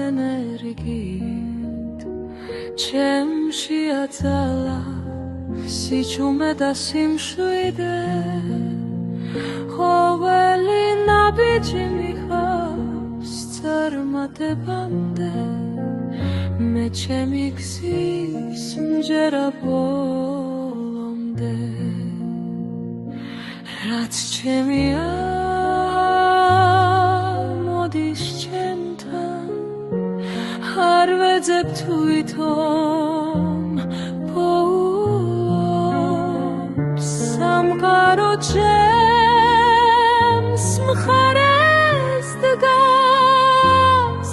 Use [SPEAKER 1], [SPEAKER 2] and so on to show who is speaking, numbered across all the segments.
[SPEAKER 1] ენერგიით ჩემში აწალა სიჩუმე და სიმშვიდე ყოველი ნაბიჯი მიხავს წარმატებამდე მე ჩემი გზის მჯერა ბოლომდე რაც ჩემია მოდის ჩემთან არ ვეძებ თვითონ პოულობს სამყარო ჩემს მხარეს დგას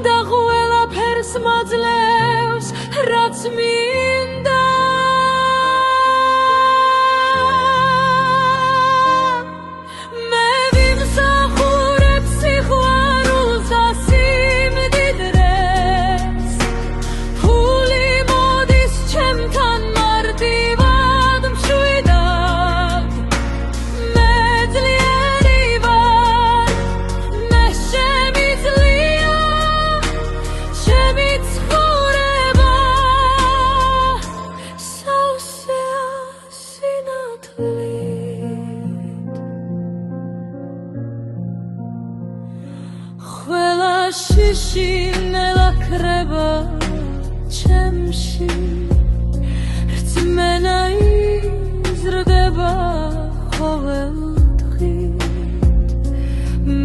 [SPEAKER 1] და ყველაფერს მაძლევს რაც მინდა შიში ნელაქრება ჩემში რწმენა იზრდება ყოველდღით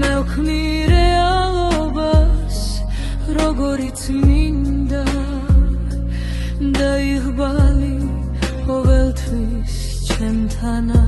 [SPEAKER 1] მე ვქმნი რეალობას როგორიც მინდა და იღბალი ყოველთვის ჩემთანა